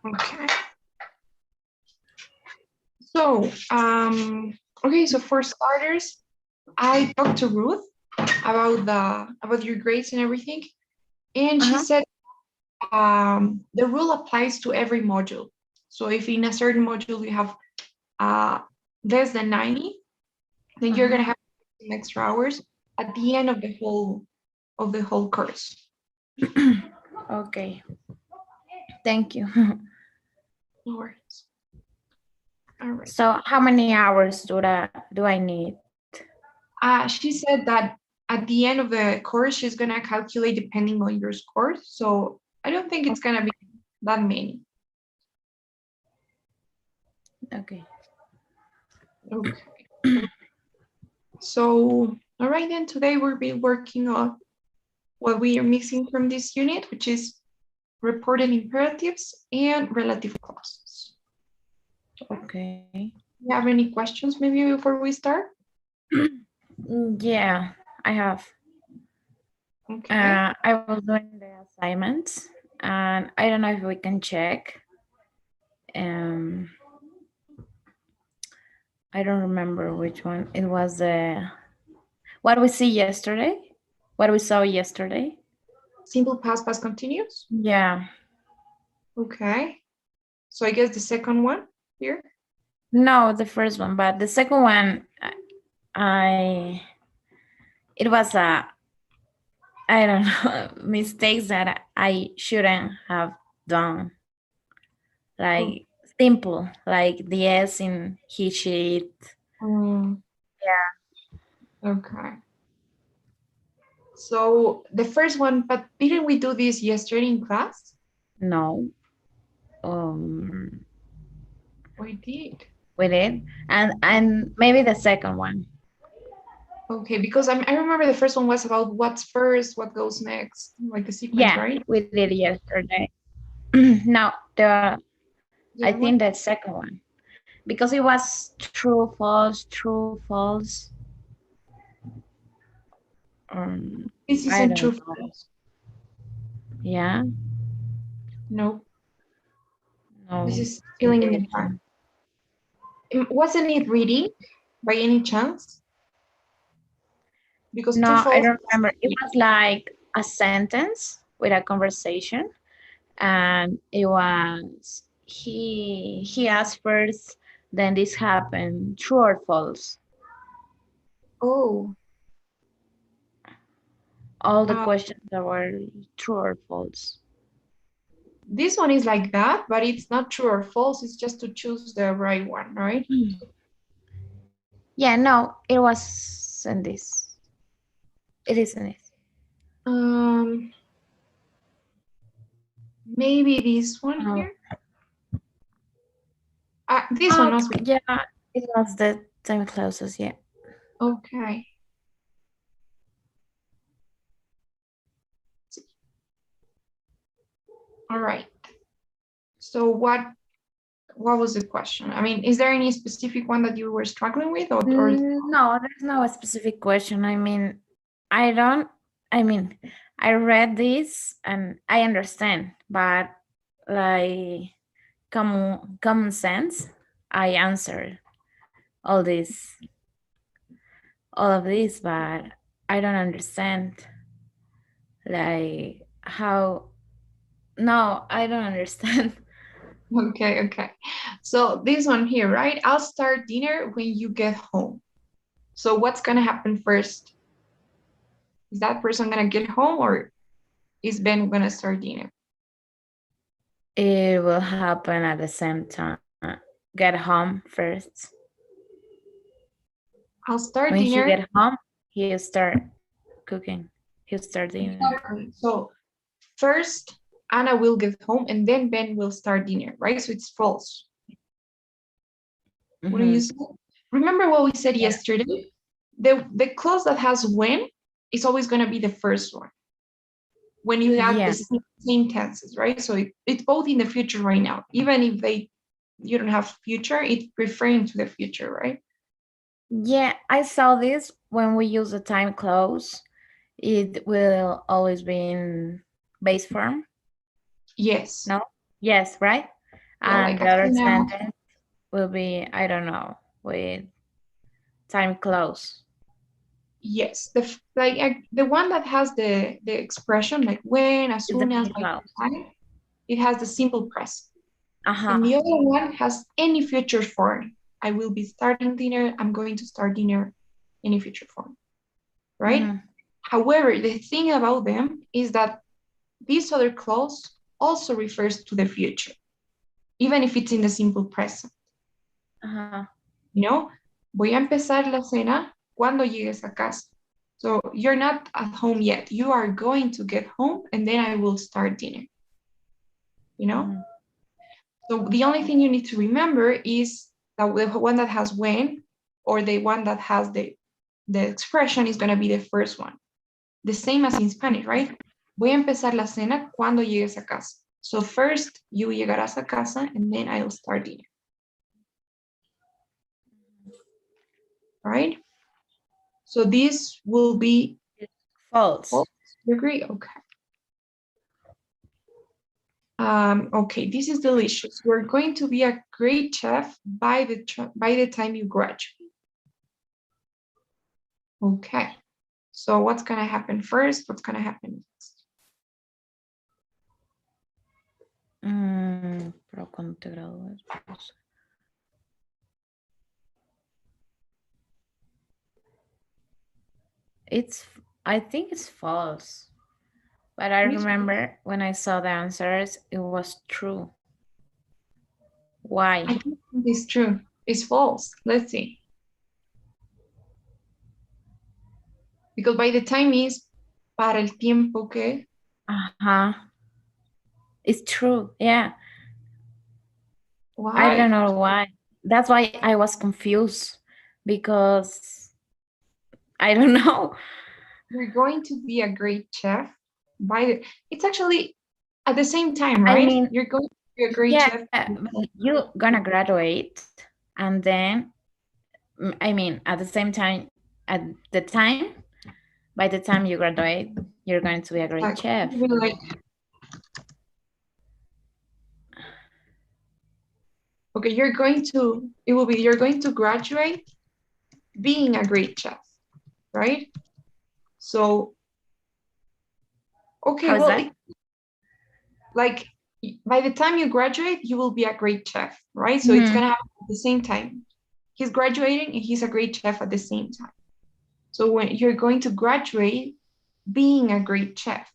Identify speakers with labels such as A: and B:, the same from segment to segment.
A: Okay. So, okay, so for starters, I talked to Ruth about your grades and everything, and she said the rule applies to every module. So if in a certain module you have less than 90, then you're gonna have some extra hours at the end of the whole course.
B: Okay. Thank you.
A: No worries. All right.
B: So how many hours do I need?
A: She said that at the end of the course, she's gonna calculate depending on your score. So I don't think it's gonna be that many.
B: Okay.
A: Okay. So, all right, then today we'll be working on what we are missing from this unit, which is reported imperatives and relative clauses.
B: Okay.
A: You have any questions maybe before we start?
B: Yeah, I have.
A: Okay.
B: I was doing the assignments, and I don't know if we can check. I don't remember which one. It was what we see yesterday. What we saw yesterday.
A: Simple past continuous?
B: Yeah.
A: Okay. So I guess the second one here?
B: No, the first one, but the second one, it was I don't know, mistakes that I shouldn't have done. Like simple, like the S in he, she, it.
A: Yeah. Okay. So the first one, but didn't we do this yesterday in class?
B: No.
A: We did.
B: We did. And maybe the second one.
A: Okay, because I remember the first one was about what's first, what goes next, like the sequence,
B: Yeah,
A: right?
B: we did yesterday. No,
A: The
B: I
A: other one?
B: think the second one. Because it was true, false, true, false.
A: This
B: I
A: isn't
B: don't
A: true
B: know.
A: false.
B: Yeah.
A: No, this
B: No,
A: is
B: it
A: filling in the blank.
B: isn't.
A: Wasn't it reading by any chance? Because true
B: No, I
A: false.
B: don't remember. It was like a sentence with a conversation, and it was he asked first, then this happened, true or false.
A: Oh,
B: All the
A: uh,
B: questions that were true or false.
A: this one is like that, but it's not true or false. It's just to choose the right one, right?
B: Yeah, no, it wasn't this. It isn't it.
A: Um, maybe this one
B: No.
A: here. This one also.
B: Yeah, it was the time closes, yeah.
A: Okay. All right. So what was the question? I mean, is there any specific one that you were struggling with or
B: No, there's no specific question. I don't, I mean, I read this and I understand, but like common sense, I answered all this, all of this, but I don't understand like how, no, I don't understand.
A: okay. So this one here, right? I'll start dinner when you get home. So what's gonna happen first? Is that person gonna get home or is Ben gonna start dinner?
B: It will happen at the same time. Get home first.
A: I'll start
B: When he
A: dinner.
B: get home, he'll start cooking. He'll start dinner.
A: Exactly. So first Anna will get home and then Ben will start dinner, right? So it's false. Wouldn't you say? Remember what we said yesterday? The clause that has when is always gonna be the first one when you have the
B: Yeah.
A: same tenses, right? So it's both in the future right now. Even if you don't have future, it's referring to the future, right?
B: Yeah, I saw this when we use the time clause. It will always be in base form.
A: Yes.
B: No? Yes, right?
A: Yeah,
B: And
A: like
B: the other
A: cena.
B: sentence will be, I don't know, with time close.
A: Yes, the one that has the expression like when, as
B: It's the
A: soon as,
B: time
A: by
B: close.
A: the time, it has the simple present.
B: Uh-huh.
A: And the other one has any future form. I will be starting dinner, I'm going to start dinner, any future form, right?
B: Mm-hmm.
A: However, the thing about them is that this other clause also refers to the future, even if it's in the simple present.
B: Uh-huh.
A: You know, voy a empezar la cena cuando llegues a casa. So you're not at home yet. You are going to get home and then I will start dinner. You know?
B: Mm-hmm.
A: So the only thing you need to remember is that the one that has when or the one that has the expression is going to be the first one. The same as in Spanish, right? Voy a empezar la cena cuando llegues a casa. So first you llegarás a casa and then I'll start dinner. Right? So this will be
B: False.
A: false. You agree? Okay. Okay, this is delicious. You're going to be a great chef by the time you graduate. Okay. So what's gonna happen first? What's gonna happen next?
B: Pero cuando te gradúes, pues. I think it's false. But I remember when I saw the answers, it was true. Why?
A: I think it's true. It's false. Let's see. Because by the time is para el tiempo que.
B: Uh-huh. It's true. Yeah.
A: Why?
B: I don't know why. That's why I was confused because I don't know.
A: You're going to be a great chef it's actually at the same time,
B: I
A: right?
B: mean,
A: You're going to be a great
B: yeah,
A: chef.
B: you're gonna graduate and then, I mean, at the same time, by the time you graduate, you're going to be a great chef.
A: Like, okay, you're going to graduate being a great chef, right? So, okay,
B: How is
A: well,
B: that?
A: like by the time you graduate, you will be a great chef, right? So it's gonna happen at the same time. He's graduating and he's a great chef at the same time. So when you're going to graduate being a great chef,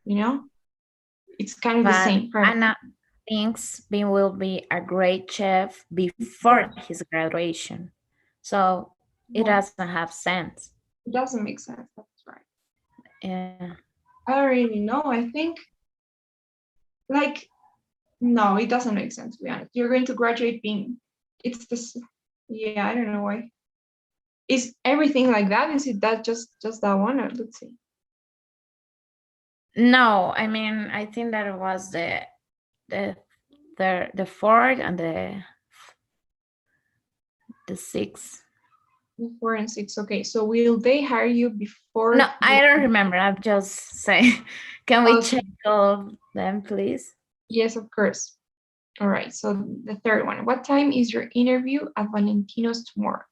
A: you know, it's kind of the same.
B: Anna thinks Bean will be a great chef before his graduation. So it doesn't have sense.
A: It doesn't make sense. That's right.
B: Yeah.
A: I don't really know. I think like no, it doesn't make sense to be honest. You're going to graduate being it's this yeah, I don't know why. Is everything like that? Is it that just that one? Or let's see.
B: No, I mean, I think that it was the fourth and the sixth.
A: 4 and 6. Okay, so will they hire you before?
B: No, I don't remember. I'm just saying. Can we check all of them, please?
A: Yes, of course. All right, so the third one. What time is your interview at Valentino's tomorrow?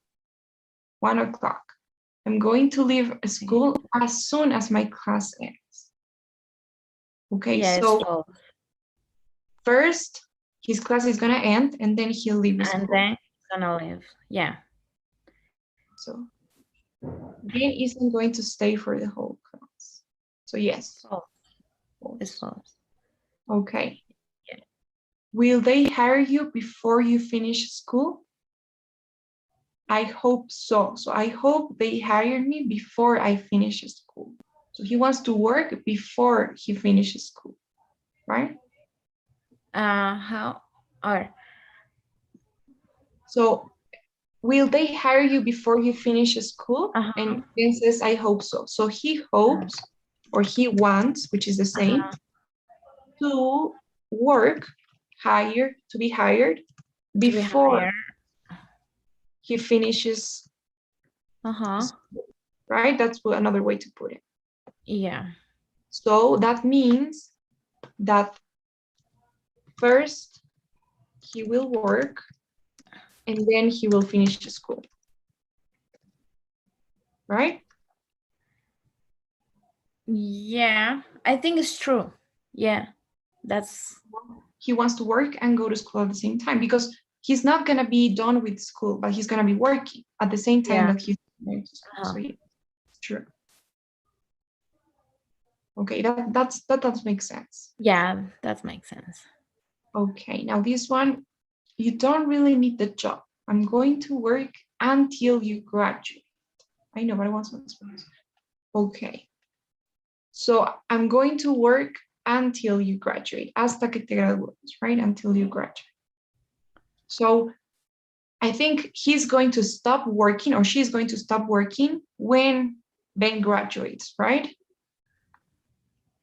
A: 1 o'clock. I'm going to leave school as soon as my class ends. Okay,
B: yeah,
A: so first his class is gonna end and then he'll leave school.
B: And then he's gonna leave, yeah.
A: So Ben isn't going to stay for the whole class. So yes.
B: False. It's false.
A: Okay. Yeah. Will they hire you before you finish school? I hope so. So I hope they hire me before I finish school. So he wants to work before he finishes school, right?
B: How or
A: so will they hire you before you finish school? And Ben says, I hope so. So he hopes or he wants, which is the same, to work, to be hired before he finishes. Right? That's another way to put it.
B: Yeah.
A: So that means that first he will work and then he will finish the school. Right?
B: Yeah, I think it's true. Yeah, that's...
A: He wants to work and go to school at the same time because he's not going to be done with school, but he's going to be working at the same time that he's going to school. So yeah, it's true. Okay, that does make sense.
B: Yeah, that makes sense.
A: Okay, now this one, you don't really need the job. I'm going to work until you graduate. I know, but I want some experience. Okay. So I'm going to work until you graduate. Hasta que te gradúes, right? Until you graduate. So I think he's going to stop working or she's going to stop working when Ben graduates, right?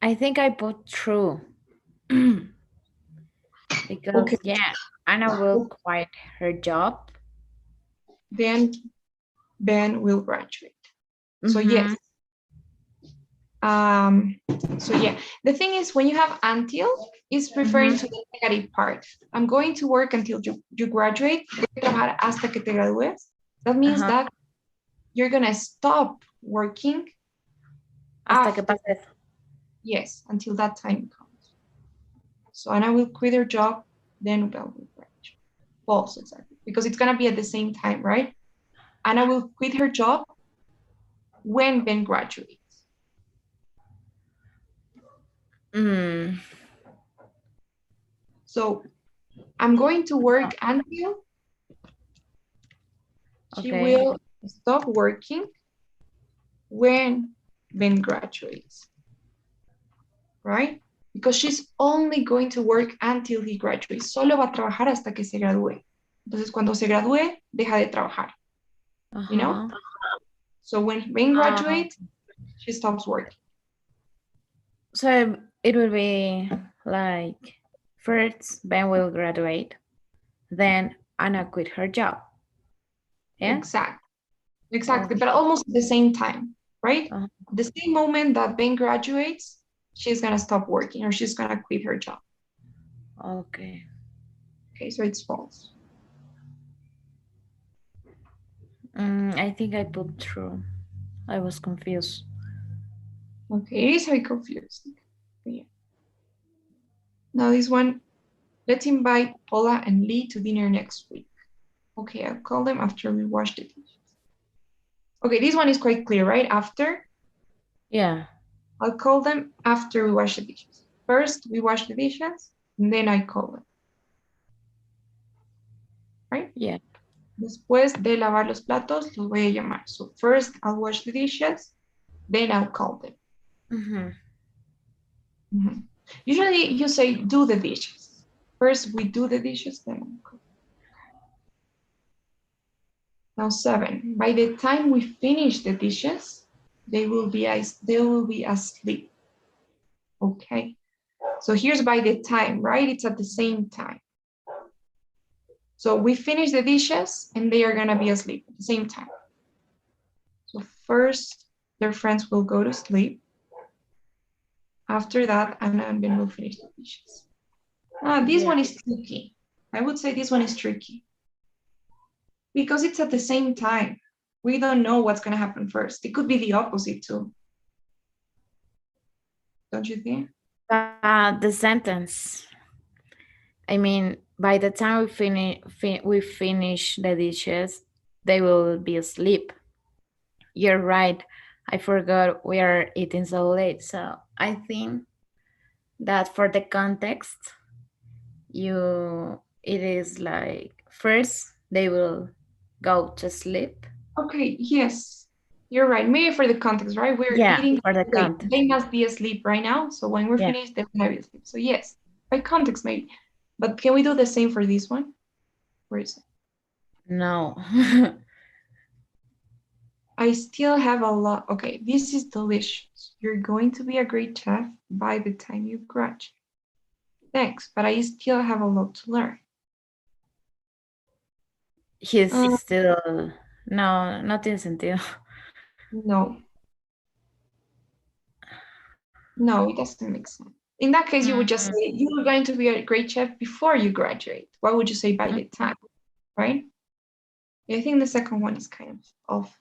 B: I think I put true. Because,
A: okay.
B: yeah, Anna will quit her job.
A: Then Ben will graduate. So yes. So yeah, the thing is when you have until, it's referring to the negative part. I'm going to work until you graduate. Voy a trabajar hasta que te gradúes. That means that you're gonna stop working
B: Hasta
A: after,
B: que pases.
A: yes, until that time comes. So Anna will quit her job, then Ben will graduate. False, exactly, because it's gonna be at the same time, right? Anna will quit her job when Ben graduates. So I'm going to work until she will stop working when Ben graduates, right? Because she's only going to work until he graduates. Solo va a trabajar hasta que se gradúe. Entonces, cuando se gradúe, deja de trabajar. You know? So when Ben graduates, she stops working.
B: So it will be like, first Ben will graduate, then Anna quit her job. Yeah?
A: Exactly, but almost at the same time, right? The same moment that Ben graduates, she's gonna stop working or she's gonna quit her job.
B: Okay,
A: so it's false.
B: I think I put true. I was confused.
A: Okay, it is very confusing. Yeah. Now this one, let's invite Paula and Lee to dinner next week. Okay, I'll call them after we wash the dishes. Okay, this one is quite clear, right? After?
B: Yeah.
A: I'll call them after we wash the dishes. First, we wash the dishes, and then I call them. Right?
B: Yeah.
A: Después de lavar los platos, los voy a llamar. So first, I'll wash the dishes, then I'll call them. Usually, you say, do the dishes. First, we do the dishes, then I'll call. Now 7. By the time we finish the dishes, they will be asleep. Okay. So here's by the time, right? It's at the same time. So we finish the dishes and they are gonna be asleep at the same time. So first, their friends will go to sleep. After that, Anna and Ben will finish the dishes. This one is tricky. I would say this one is tricky. Because it's at the same time. We don't know what's gonna happen first. It could be the opposite too. Don't you think?
B: The sentence. I mean, by the time we finish the dishes, they will be asleep. You're right. I forgot we are eating so late. So I think that for the context, it is like first they will go to sleep.
A: Okay, yes. You're right. Maybe for the context, right? We're eating
B: for the
A: late.
B: context.
A: They must be asleep right now. So when we're finished, they're gonna be asleep. So yes, by context maybe. But can we do the same for this one? Where is it?
B: No.
A: I still have a lot. Okay, this is delicious. You're going to be a great chef by the time you graduate. Thanks, but I still have a lot to learn.
B: He's still... No, no tiene sentido.
A: No. No, it doesn't make sense. In that case, you would just say you are going to be a great chef before you graduate. What would you say by the time, right? I think the second one is kind of off.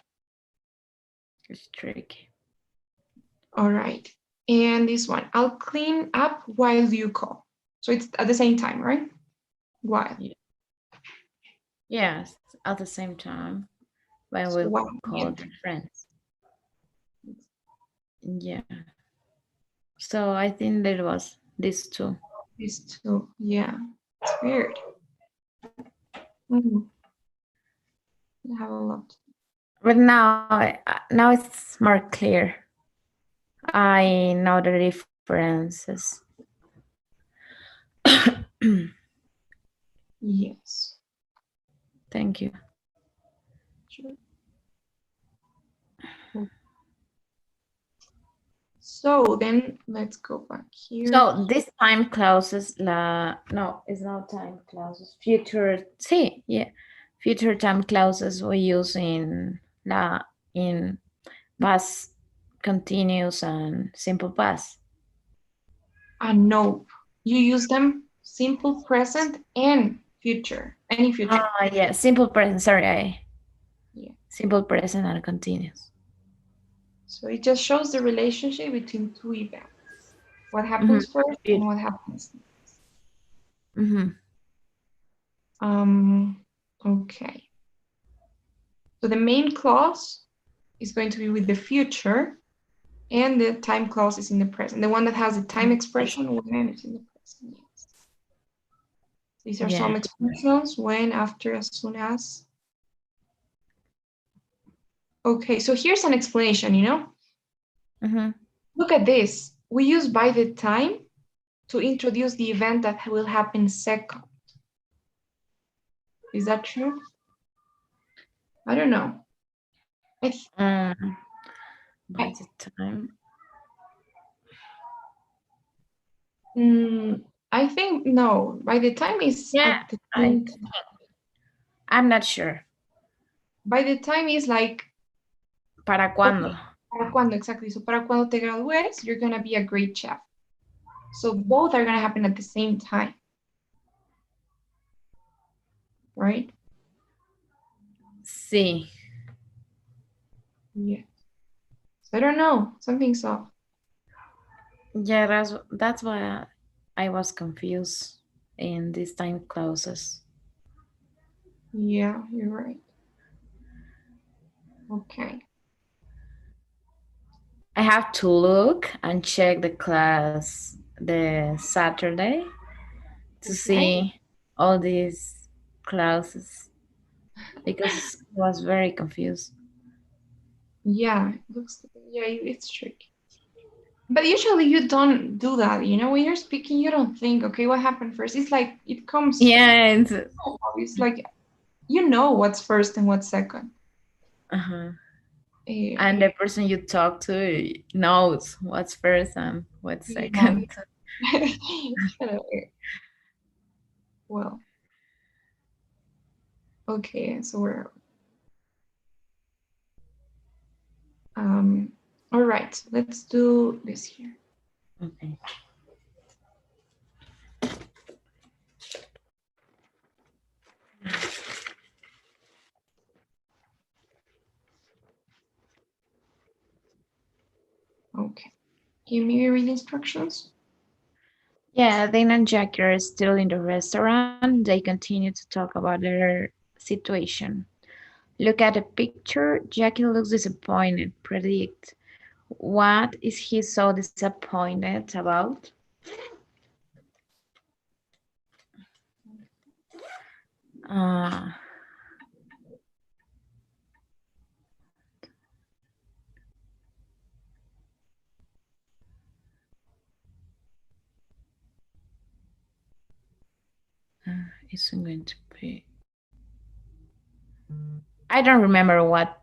B: It's tricky.
A: All right. And this one, I'll clean up while you call. So it's at the same time, right? While.
B: Yeah. Yes, at the same time when
A: So
B: we
A: while,
B: call the friends. Yeah. So I think there was these two.
A: These two, yeah. It's weird. I have a lot.
B: But now it's more clear. I know the differences.
A: Yes.
B: Thank you.
A: Sure. So then let's go back here.
B: So this time clauses no, it's not time clauses. Future future time clauses we use in past continuous and simple past.
A: No, you use them simple present and future, any future.
B: Yeah, simple present. Sorry,
A: Yeah.
B: simple present and continuous.
A: So it just shows the relationship between two events. What happens first and what happens next. Okay. So the main clause is going to be with the future, and the time clause is in the present. The one that has the time expression when it's in the present. Yes. These are some expressions: when, after, as soon as. Okay, so here's an explanation, Look at this. We use by the time to introduce the event that will happen second. Is that true? I don't know.
B: By the time.
A: I think no. By the time is at the time.
B: I'm not sure.
A: By the time is like.
B: ¿Para cuándo?
A: Para cuándo, exactly. So para cuando te gradúes, you're gonna be a great chef. So both are gonna happen at the same time. Right?
B: Sí.
A: Yeah. So I don't know. Something's off.
B: Yeah, that's why I was confused in these time clauses.
A: Yeah, you're right. Okay.
B: I have to look and check the class the Saturday to see all these clauses because I was very confused.
A: Yeah, it's tricky. But usually you don't do that, when you're speaking, you don't think, okay, what happened first? It's like it comes.
B: Yeah,
A: it's like what's first and what's second.
B: And the person you talk to knows what's first and what's second.
A: Well, okay, so we're all right, let's do this here.
B: Okay.
A: Okay, can you read the instructions?
B: Yeah, Dane and Jackie are still in the restaurant. They continue to talk about their situation. Look at the picture. Jackie looks disappointed. Predict. What is he so disappointed about? Isn't going to be. I don't remember what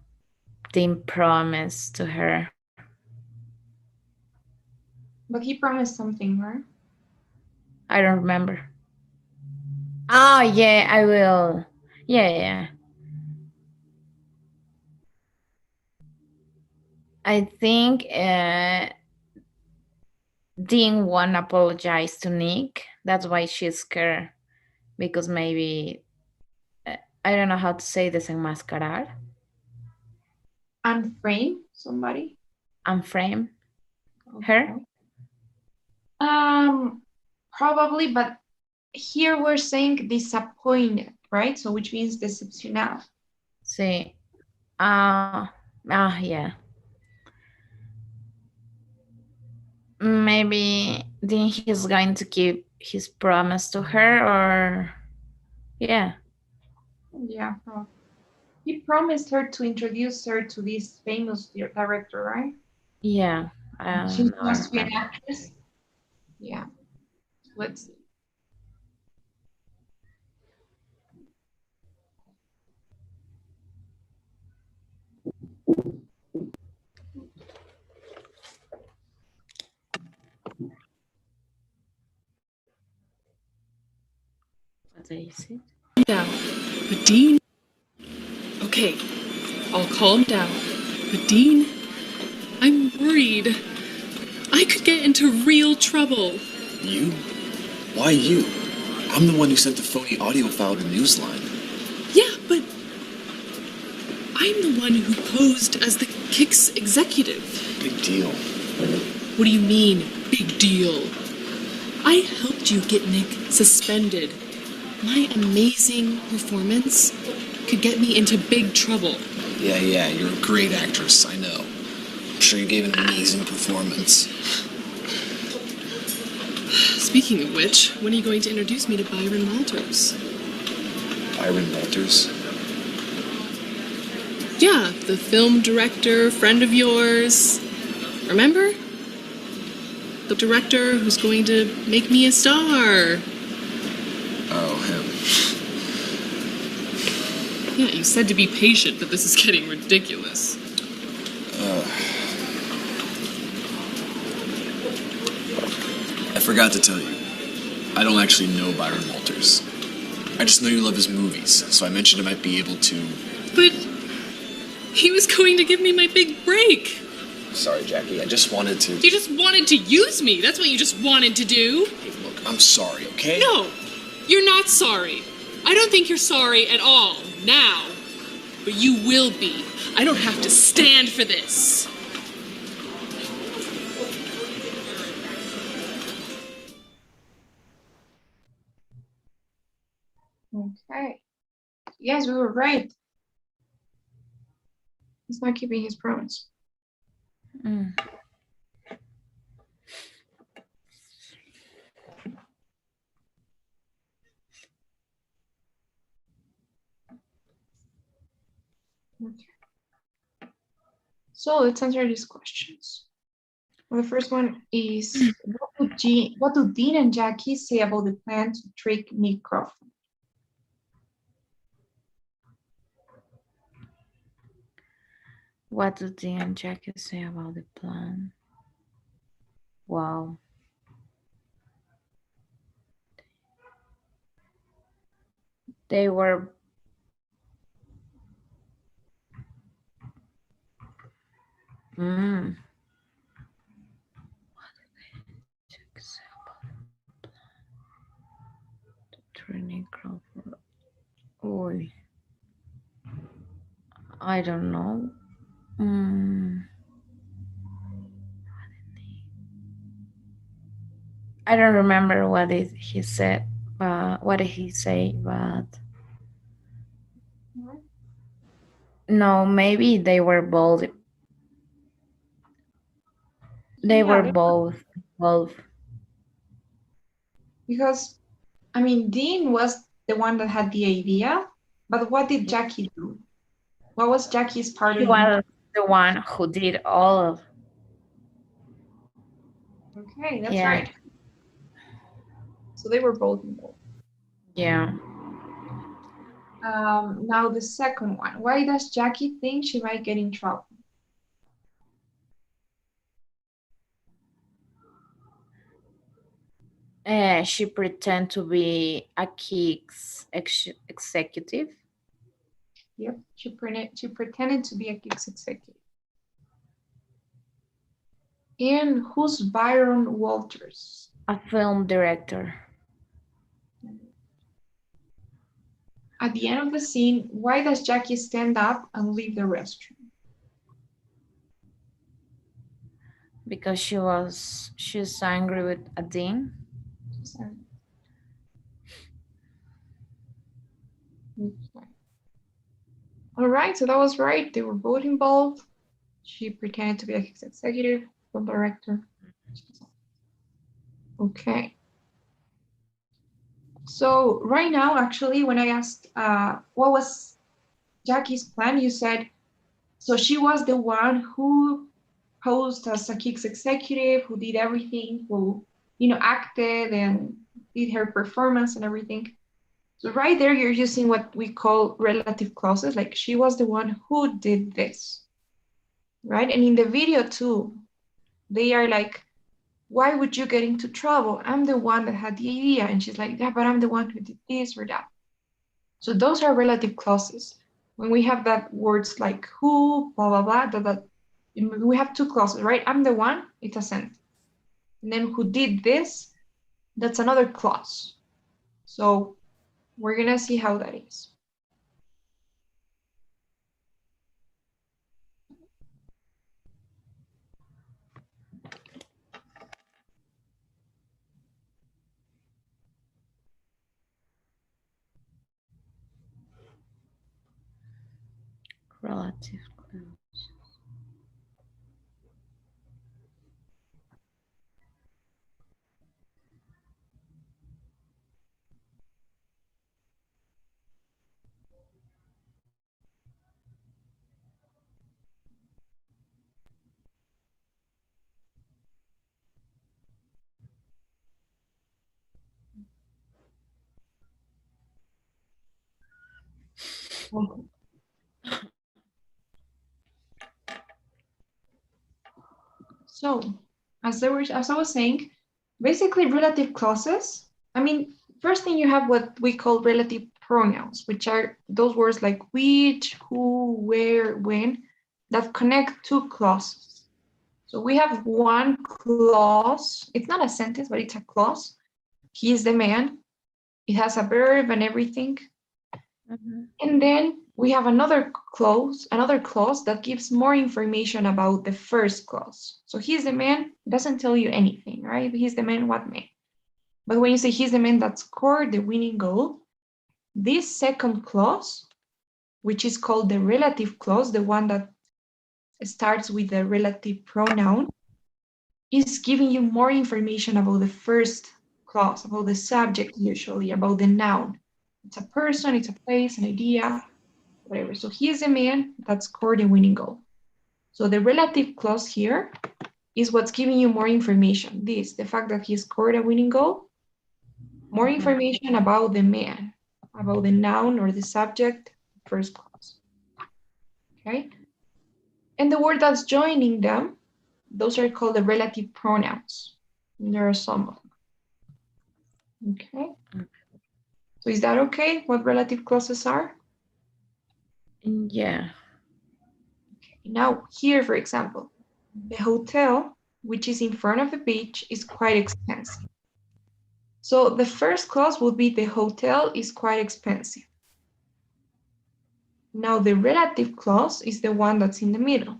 B: Tim promised to her.
A: But he promised something, right?
B: I don't remember. Oh, yeah, I will. Yeah. I think Dean won't apologize to Nick. That's why she's scared. Because maybe, I don't know how to say desenmascarar.
A: Unframe somebody?
B: Unframe
A: Okay.
B: her?
A: Probably, but here we're saying disappointed, right? So which means decepcionado.
B: Sí. Yeah. Maybe then he's going to keep his promise to her, or yeah.
A: Yeah. He promised her to introduce her to this famous director, right?
B: Yeah.
A: She
B: No, I
A: wants to be an
B: remember.
A: actress. Yeah. Let's see.
B: What did you say?
C: Down. But Dean... Okay, I'll calm down. But Dean, I'm worried. I could get into real trouble.
D: You? Why you? I'm the one who sent the phony audio file to Newsline.
C: Yeah, but I'm the one who posed as the Kicks executive.
D: Big deal.
C: What do you mean, big deal? I helped you get Nick suspended. My amazing performance could get me into big trouble.
D: Yeah, you're a great actress, I know. I'm sure you gave an amazing performance.
C: Speaking of which, when are you going to introduce me to Byron Walters?
D: Byron Walters?
C: Yeah, the film director, friend of yours. Remember? The director who's going to make me a star.
D: Oh, him.
C: Yeah, you said to be patient, but this is getting ridiculous.
D: I forgot to tell you. I don't actually know Byron Walters. I just know you love his movies, so I mentioned I might be able to...
C: But he was going to give me my big break.
D: Sorry, Jackie, I just wanted to...
C: You just wanted to use me. That's what you just wanted to do.
D: Hey, look, I'm sorry, okay?
C: No, you're not sorry. I don't think you're sorry at all, now. But you will be. I don't have to stand for this.
A: Okay. Yes, we were right. He's not keeping his promise. Okay. So let's answer these questions. Well, the first one is, what do Dean and Jackie say about the plan to trick Nick Crawford?
B: What do Dean and Jackie say about the plan? Wow. They were... What do they say about the plan to trick Nick Crawford? Oh, I don't know. I don't remember he said, what did he say, but no, maybe they were both. They were both.
A: Because, I mean, Dean was the one that had the idea, but what did Jackie do? What was Jackie's part
B: She
A: in it?
B: was the one who did all of.
A: Okay, that's right. So they were both involved.
B: Yeah.
A: Now the second one. Why does Jackie think she might get in trouble?
B: She pretend to be a Kicks executive.
A: Yep, she pretended to be a Kicks executive. And who's Byron Walters?
B: A film director.
A: At the end of the scene, why does Jackie stand up and leave the restroom?
B: Because she's angry with a Dean.
A: Okay. All right, so that was right. They were both involved. She pretended to be a executive, film director. Okay. So right now, actually, when I asked what was Jackie's plan, you said, so she was the one who posed as a Kicks executive, who did everything, who, acted and did her performance and everything. So right there, you're using what we call relative clauses, like she was the one who did this, right? And in the video too, they are like, why would you get into trouble? I'm the one that had the idea. And she's like, yeah, but I'm the one who did this or that. So those are relative clauses. When we have that words like who, blah, blah, blah, that, we have two clauses, right? I'm the one, it's a sentence. And then who did this, that's another clause. So we're gonna see how that is.
B: Relative clause.
A: Okay. So as I was saying, basically relative clauses, first thing you have what we call relative pronouns, which are those words like which, who, where, when, that connect two clauses. So we have one clause, it's not a sentence, but it's a clause. He is the man. It has a verb and everything. And then we have another clause that gives more information about the first clause. So he's the man, doesn't tell you anything, right? He's the man, what man? But when you say he's the man that scored the winning goal, this second clause, which is called the relative clause, the one that starts with the relative pronoun, is giving you more information about the first clause, about the subject usually, about the noun. It's a person, it's a place, an idea, whatever. So he is the man that scored the winning goal. So the relative clause here is what's giving you more information. The fact that he scored a winning goal, more information about the man, about the noun or the subject, first clause. Okay? And the word that's joining them, those are called the relative pronouns. And there are some of them. Okay? So is that okay, what relative clauses are?
B: Yeah.
A: Okay. Now, here, for example, the hotel, which is in front of the beach, is quite expensive. So the first clause would be the hotel is quite expensive. Now the relative clause is the one that's in the middle,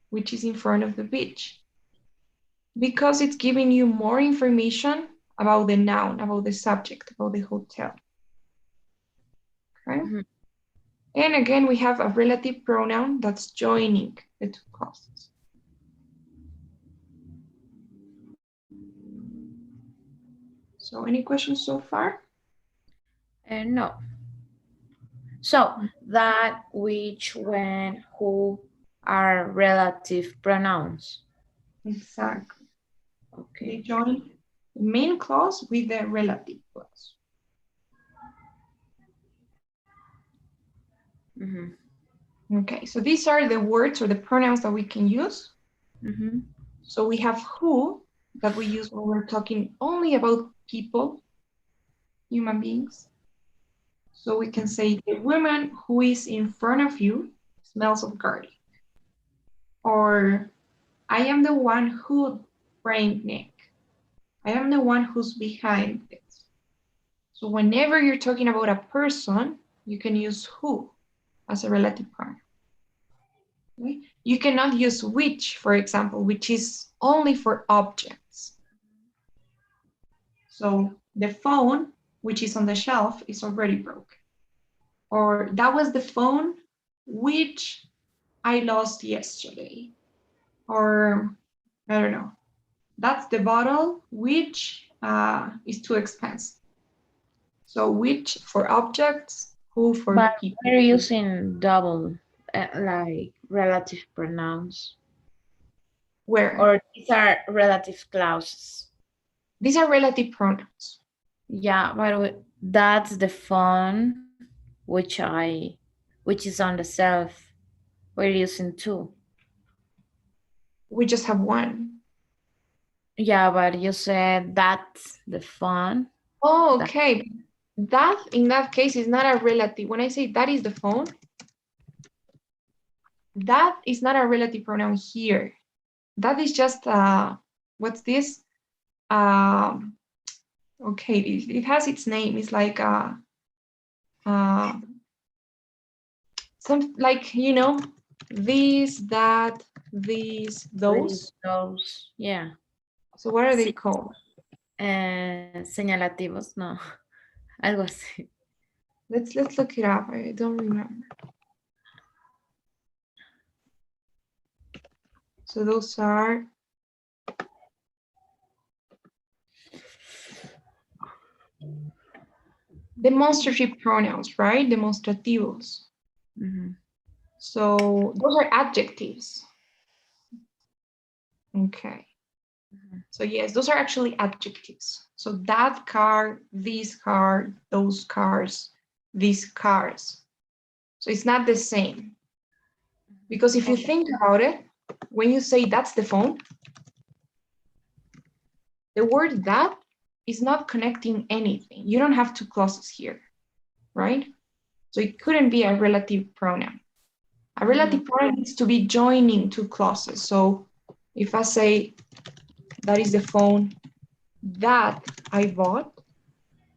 A: which is in front of the beach, because it's giving you more information about the noun, about the subject, about the hotel. Okay? And again, we have a relative pronoun that's joining the two clauses. So any questions so far?
B: No. So that, which, when, who are relative pronouns.
A: Exactly.
B: Okay.
A: They join the main clause with the relative clause. Okay, so these are the words or the pronouns that we can use. So we have who, that we use when we're talking only about people, human beings. So we can say the woman who is in front of you smells of garlic. Or I am the one who framed Nick. I am the one who's behind it. So whenever you're talking about a person, you can use who as a relative pronoun. Okay? You cannot use which, for example, which is only for objects. So the phone, which is on the shelf, is already broken. Or that was the phone which I lost yesterday. Or I don't know. That's the bottle which is too expensive. So which for objects, who for
B: But
A: people.
B: we're using double, like relative pronouns.
A: Where?
B: Or these are relative clauses.
A: These are relative pronouns.
B: Yeah, but that's the phone which is on the shelf. We're using two.
A: We just have one.
B: Yeah, but you said that's the phone.
A: Oh, okay. That in that case is not a relative. When I say that is the phone, that is not a relative pronoun here. That is just what's this? Okay, it has its name. It's like some like this, that, these, those.
B: Those, yeah.
A: So what are they called?
B: Señalativos, no. Algo así.
A: Let's look it up. I don't remember. So those are demonstrative pronouns, right? Demonstrativos.
B: Mm-hmm.
A: So those are adjectives. Okay. Mm-hmm. So yes, those are actually adjectives. So that car, this car, those cars, these cars. So it's not the same. Because if you think about it, when you say that's the phone, the word that is not connecting anything. You don't have two clauses here, right? So it couldn't be a relative pronoun. A relative pronoun needs to be joining two clauses. So if I say that is the phone that I bought,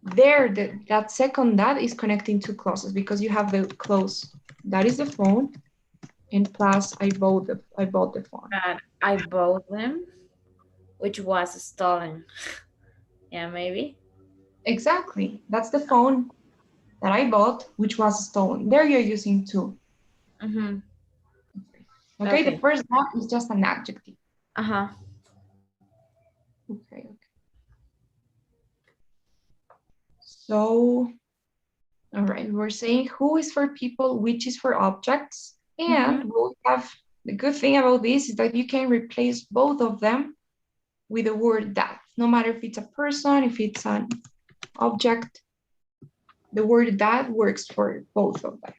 A: there that second that is connecting two clauses because you have the clause that is the phone and plus I bought the phone.
B: But I bought them, which was stolen. Yeah, maybe.
A: Exactly. That's the phone that I bought, which was stolen. There you're using two.
B: Mm-hmm.
A: Okay, the first that is just an adjective.
B: Uh-huh.
A: Okay. So, all right, we're saying who is for people, which is for objects. And we'll have the good thing about this is that you can replace both of them with the word that. No matter if it's a person, if it's an object, the word that works for both of them.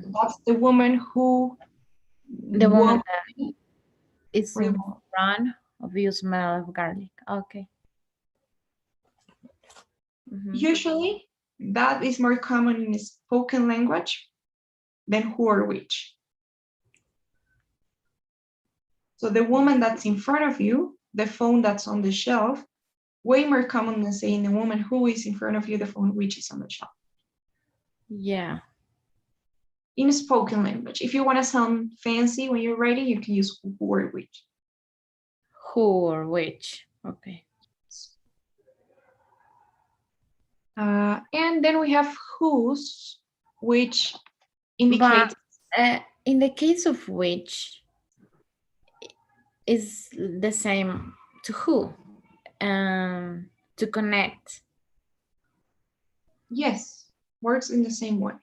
A: So that's the woman who
B: the woman that is in front of you smell of garlic. Okay.
A: Usually that is more common in spoken language than who or which. So the woman that's in front of you, the phone that's on the shelf, way more common than saying the woman who is in front of you, the phone which is on the shelf.
B: Yeah.
A: In spoken language. If you want to sound fancy when you're writing, you can use who or which.
B: Who or which. Okay.
A: And then we have whose, which indicates...
B: But, in the case of which, is the same to who, to connect.
A: Yes, works in the same way.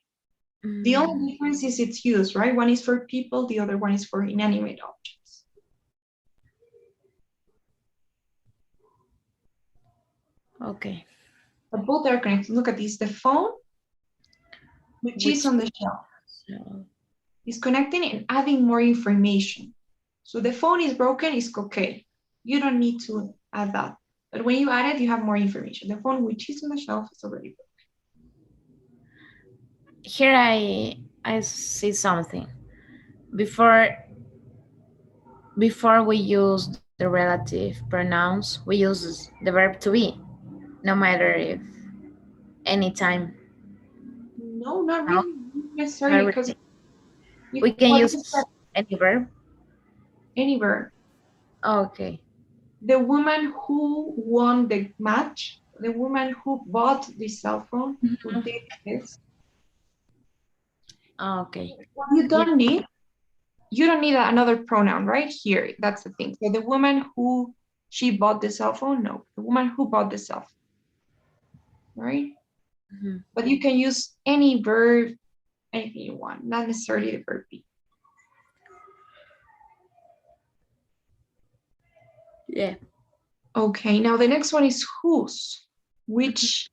A: The only difference is its use, right? One is for people, the other one is for inanimate objects.
B: Okay.
A: But both are connected. Look at this. The phone, which is on the shelf, is connecting and adding more information. So the phone is broken, it's okay. You don't need to add that. But when you add it, you have more information. The phone, which is on the shelf, is already broken.
B: Here I see something. Before before we use the relative pronouns, we use the verb to be, no matter if anytime.
A: No, not
B: No,
A: really necessarily,
B: not
A: because
B: really. We can
A: what
B: use
A: is that?
B: any verb.
A: Any verb.
B: Okay.
A: The woman who won the match, the woman who bought the cell phone, who did this.
B: Okay.
A: You don't need another pronoun right here. That's the thing. So the woman who she bought the cell phone, no, the woman who bought the cell phone, right? But you can use any verb, anything you want, not necessarily the verb be.
B: Yeah.
A: Okay, now the next one is whose, which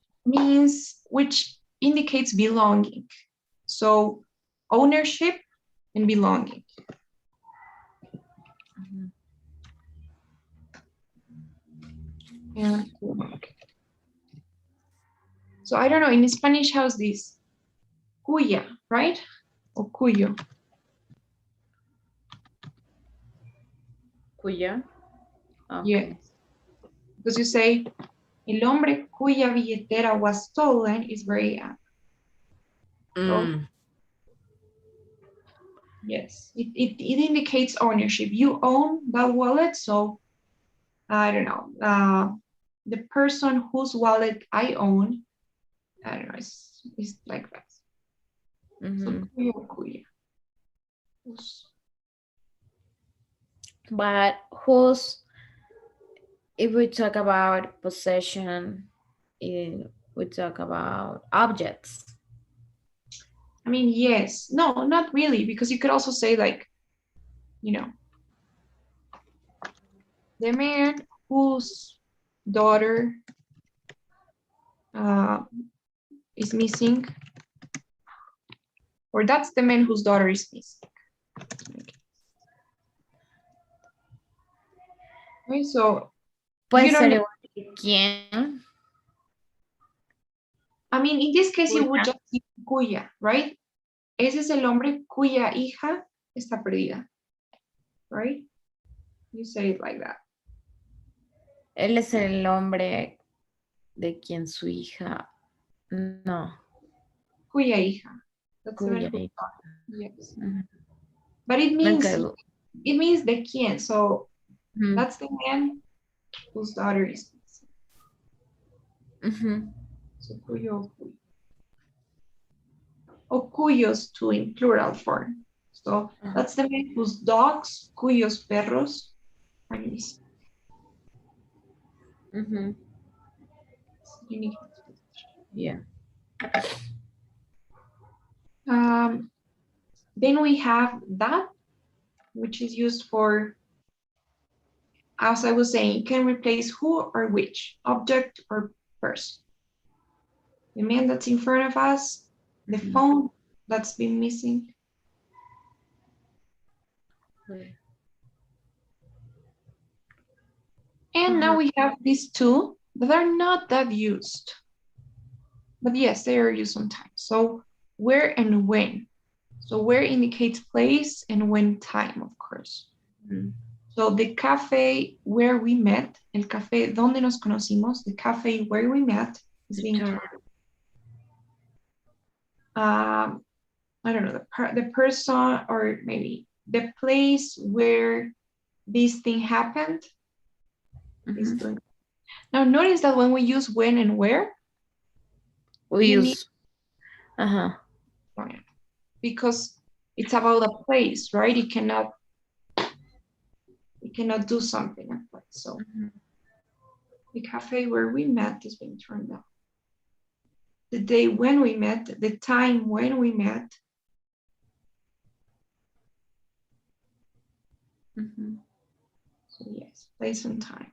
A: indicates belonging. So ownership and belonging. And so I don't know, in Spanish, how's this? Cuya, right? Or cuyo?
B: Cuya. Okay.
A: Yes. Because you say, el hombre cuya billetera was stolen is very apt. So, yes, it indicates ownership. You own that wallet, so I don't know. The person whose wallet I own, I don't know, it's like that. So cuyo, cuya.
B: But whose, if we talk about possession, if we talk about objects.
A: I mean, yes. No, not really, because you could also say like, you know, the man whose daughter is missing, or that's the man whose daughter is missing. Okay, so
B: Puede ser igual que quién.
A: I mean, in this case, you would just say cuya, right? Ese es el hombre cuya hija está perdida, right? You say it like that.
B: Él es el hombre de quien su hija, no.
A: Cuya hija. That's
B: Cuya
A: the
B: hija.
A: Yes. But it means the quien, so that's the man whose daughter is missing. So cuyo, cuyo. Or cuyos too in plural form. So that's the man whose dogs, cuyos perros are missing.
B: Yeah.
A: Then we have that, which is used for, as I was saying, it can replace who or which, object or person. The man that's in front of us, the phone that's been missing. And now we have these two that are not that used. But yes, they are used sometimes. So where and when. So where indicates place and when time, of course. So the cafe where we met, el café donde nos conocimos, the cafe where we met is being turned. I don't know, the person or maybe the place where this thing happened. Now notice that when we use when and where,
B: we use
A: because it's about a place, right? It cannot do something like that. So the cafe where we met is being turned off. The day when we met, the time when we met. So yes, place and time.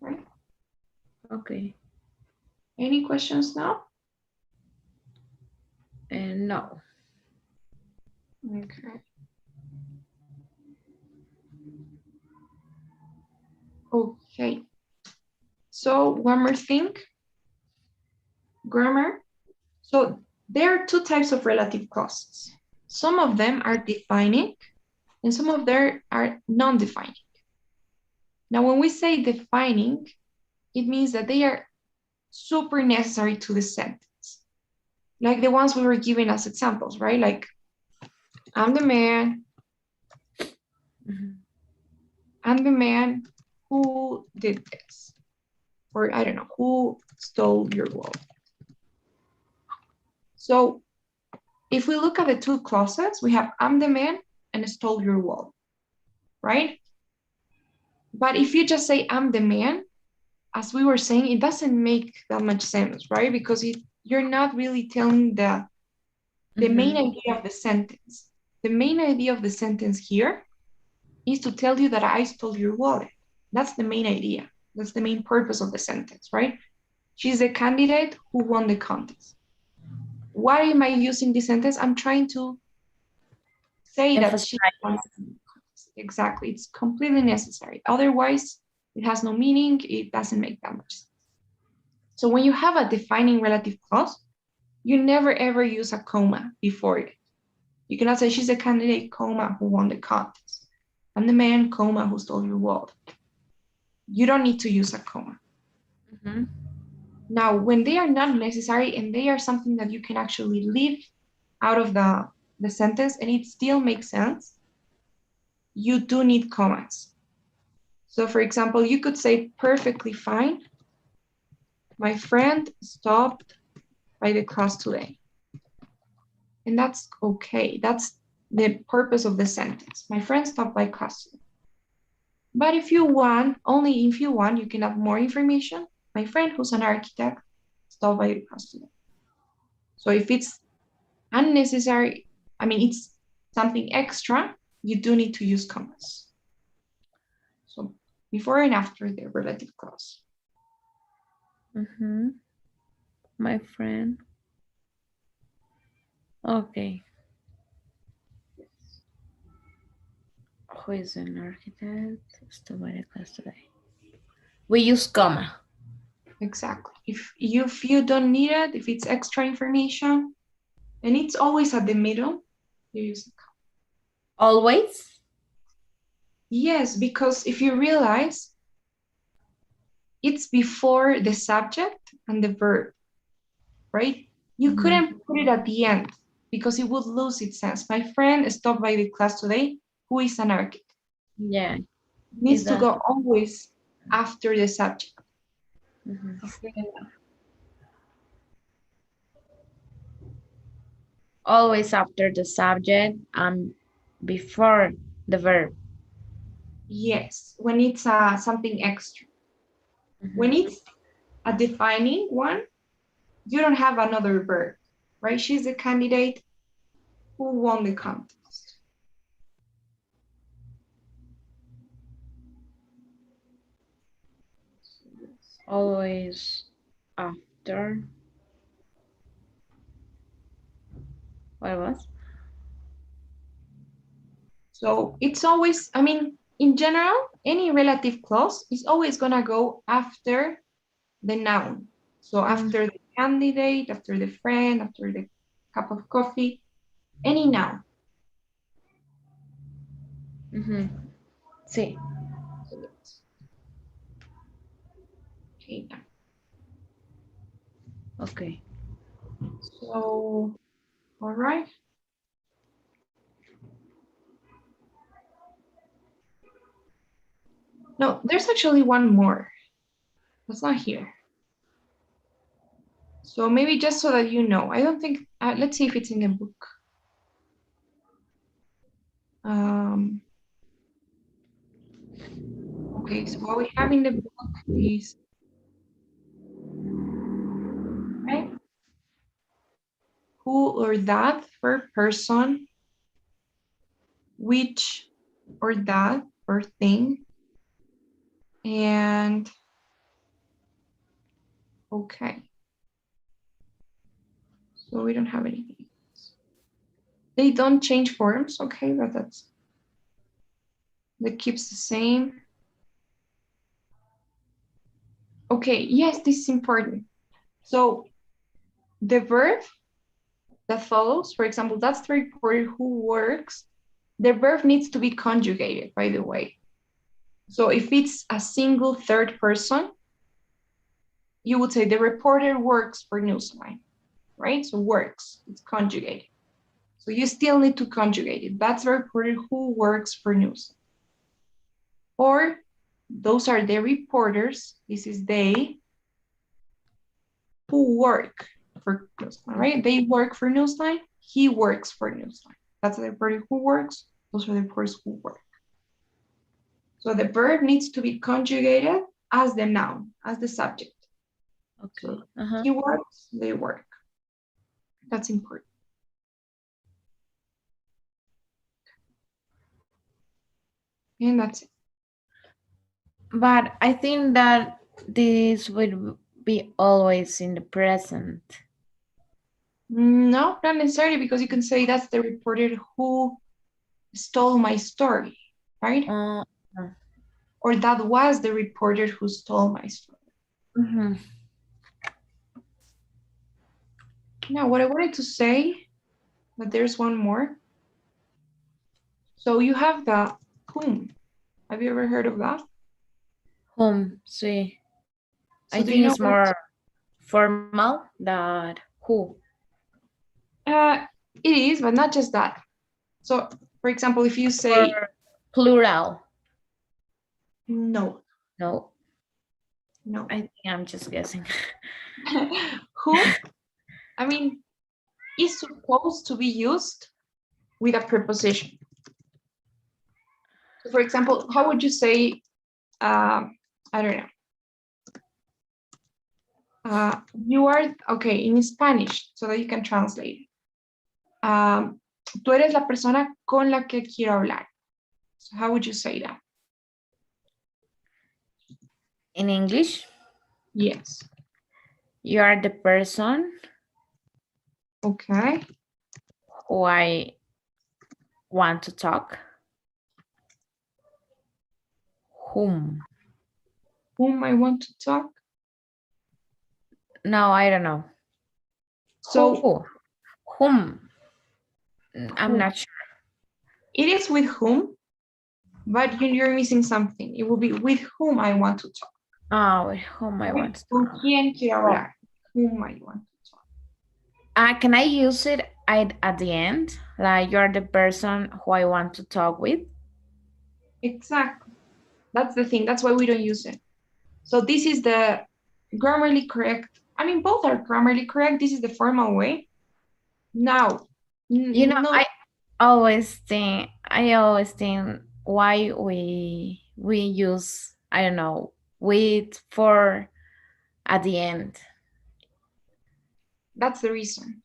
A: Right?
B: Okay.
A: Any questions now?
B: No.
A: Okay. Okay. So one more thing. Grammar. So there are two types of relative clauses. Some of them are defining and some of them are non-defining. Now, when we say defining, it means that they are super necessary to the sentence. Like the ones we were giving as examples, right? Like, I'm the man. I'm the man who did this. Or I don't know, who stole your wallet. So if we look at the two clauses, we have I'm the man and stole your wallet, right? But if you just say I'm the man, as we were saying, it doesn't make that much sense, right? Because you're not really telling the main idea of the sentence. The main idea of the sentence here is to tell you that I stole your wallet. That's the main idea. That's the main purpose of the sentence, right? She's the candidate who won the contest. Why am I using this sentence? I'm trying to say that she won the contest. Exactly. It's completely necessary. Otherwise, it has no meaning. It doesn't make that much sense. So when you have a defining relative clause, you never ever use a comma before it. You cannot say she's a candidate, comma, who won the contest. I'm the man, comma, who stole your wallet. You don't need to use a comma. Now, when they are not necessary and they are something that you can actually leave out of the sentence and it still makes sense, you do need commas. So for example, you could say perfectly fine. My friend stopped by the class today. And that's okay. That's the purpose of the sentence. My friend stopped by class today. But if you want, only if you want, you can add more information. My friend who's an architect stopped by the class today. So if it's unnecessary, I mean, it's something extra, you do need to use commas. So before and after the relative clause.
B: My friend. Okay. Who is an architect? Still by the class today. We use comma.
A: Exactly. If you don't need it, if it's extra information, and it's always at the middle, you use a comma.
B: Always?
A: Yes, because if you realize, it's before the subject and the verb, right? You couldn't put it at the end because it would lose its sense. My friend stopped by the class today, who is an architect.
B: Yeah.
A: It needs to go always after the subject.
B: Always after the subject and before the verb.
A: Yes, when it's something extra. When it's a defining one, you don't have another verb, right? She's the candidate who won the contest.
B: Always after. What was?
A: So it's always, I mean, in general, any relative clause is always gonna go after the noun. So after the candidate, after the friend, after the cup of coffee, any noun.
B: Sí.
A: Okay, now.
B: Okay.
A: So, all right. No, there's actually one more. That's not here. So maybe just so that you know, I don't think, let's see if it's in the book. Okay, so what we have in the book is, right? Who or that for person, which or that for thing, and okay. So we don't have anything else. They don't change forms, okay, but that keeps the same. Okay, yes, this is important. So the verb that follows, for example, that's the reporter who works, the verb needs to be conjugated, by the way. So if it's a single third person, you would say the reporter works for Newsline, right? So works, it's conjugated. So you still need to conjugate it. That's the reporter who works for Newsline. Or those are the reporters, this is they, who work for Newsline, right? They work for Newsline, he works for Newsline. That's the reporter who works, those are the reporters who work. So the verb needs to be conjugated as the noun, as the subject.
B: Okay.
A: So he works, they work. That's important. And that's it.
B: But I think that this would be always in the present.
A: No, not necessarily, because you can say that's the reporter who stole my story, right? Or that was the reporter who stole my story. Now, what I wanted to say, but there's one more. So you have the whom. Have you ever heard of that?
B: Whom, sí.
A: So
B: I think it's more formal than who.
A: It is, but not just that. So, for example, if you say
B: or plural.
A: No.
B: No.
A: No.
B: I think I'm just guessing.
A: Who, I mean, is supposed to be used with a preposition. So for example, how would you say, I don't know. You are, okay, in Spanish, so that you can translate. Tú eres la persona con la que quiero hablar. So how would you say that?
B: In English?
A: Yes.
B: You are the person.
A: Okay.
B: Who I want to talk. Whom?
A: Whom I want to talk?
B: No, I don't know.
A: So
B: whom? I'm not sure.
A: It is with whom, but you're missing something. It will be with whom I want to talk.
B: Oh, with whom I want to talk.
A: ¿Con quién quiero hablar? Whom I want to talk.
B: Can I use it at the end? Like you're the person who I want to talk with?
A: Exactly. That's the thing. That's why we don't use it. So this is the grammarly correct. I mean, both are grammarly correct. This is the formal way. Now,
B: you know, I always think why we use, I don't know, with for at the end.
A: That's the reason.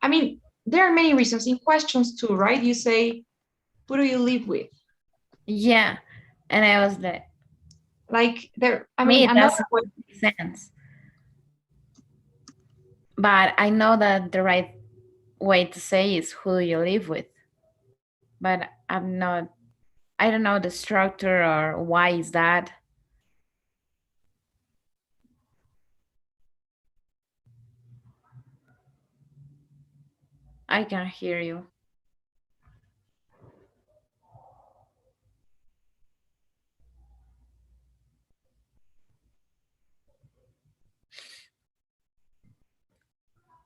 A: I mean, there are many reasons in questions too, right? You say, who do you live with?
B: Yeah, and I was
A: like there. I mean,
B: it doesn't make sense. But I know that the right way to say is who you live with. But I don't know the structure or why is that. I can't hear you.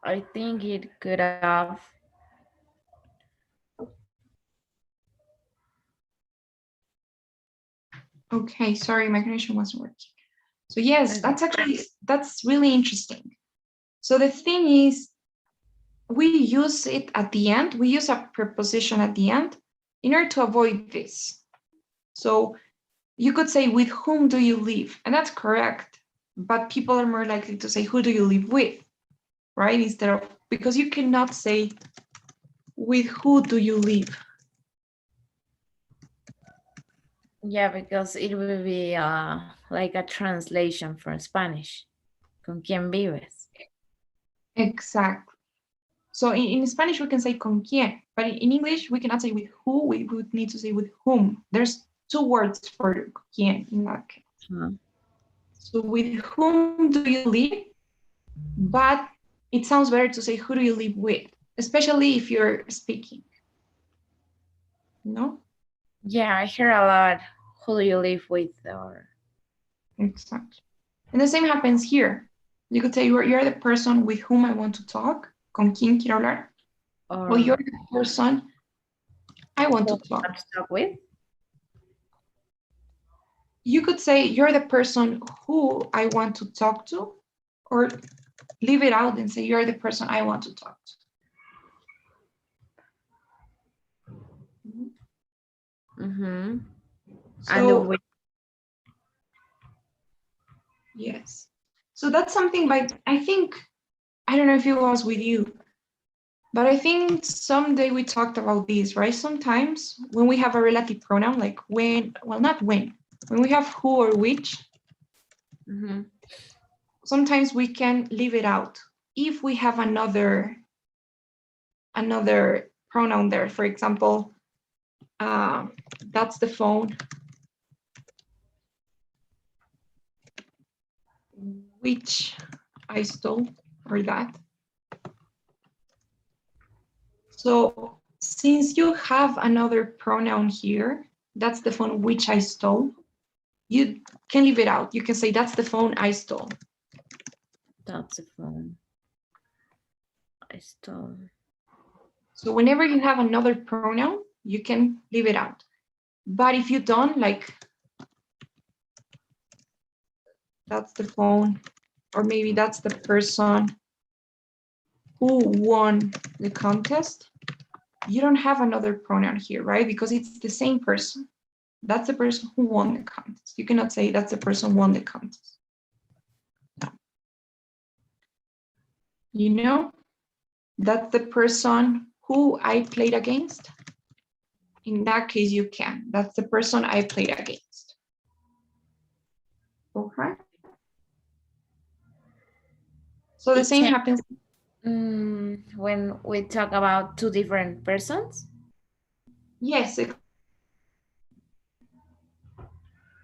B: I think it could have.
A: Okay, sorry, my connection wasn't working. So yes, that's really interesting. So the thing is, we use it at the end. We use a preposition at the end in order to avoid this. So you could say, with whom do you live? And that's correct. But people are more likely to say, who do you live with? Right? Instead of, because you cannot say, with who do you live?
B: Yeah, because it will be like a translation from Spanish. ¿Con quién vives?
A: Exactly. So in Spanish, we can say con quién, but in English, we cannot say with who, we would need to say with whom. There's two words for quién in that case. So with whom do you live? But it sounds better to say, who do you live with? Especially if you're speaking. No?
B: Yeah, I hear a lot. Who do you live with? Or
A: Exactly. And the same happens here. You could say you're the person with whom I want to talk. Con quien quiero hablar. Or you're the person I want to talk.
B: to talk with.
A: You could say you're the person who I want to talk to, or leave it out and say you're the person I want to talk to.
B: Mm-hmm.
A: So, yes. So that's something, but I think, I don't know if it was with you, but I think someday we talked about this, right? Sometimes when we have a relative pronoun, like when, well, not when we have who or which,
B: Mm-hmm.
A: sometimes we can leave it out if we have another pronoun there. For example, that's the phone which I stole, or that. So since you have another pronoun here, that's the phone which I stole, you can leave it out. You can say that's the phone I stole.
B: That's the phone I stole.
A: So whenever you have another pronoun, you can leave it out. But if you don't, like, that's the phone, or maybe that's the person who won the contest, you don't have another pronoun here, right? Because it's the same person. That's the person who won the contest. You cannot say that's the person who won the contest. No. You know, that's the person who I played against. In that case, you can. That's the person I played against. Okay. So the same happens.
B: When we talk about two different persons?
A: Yes,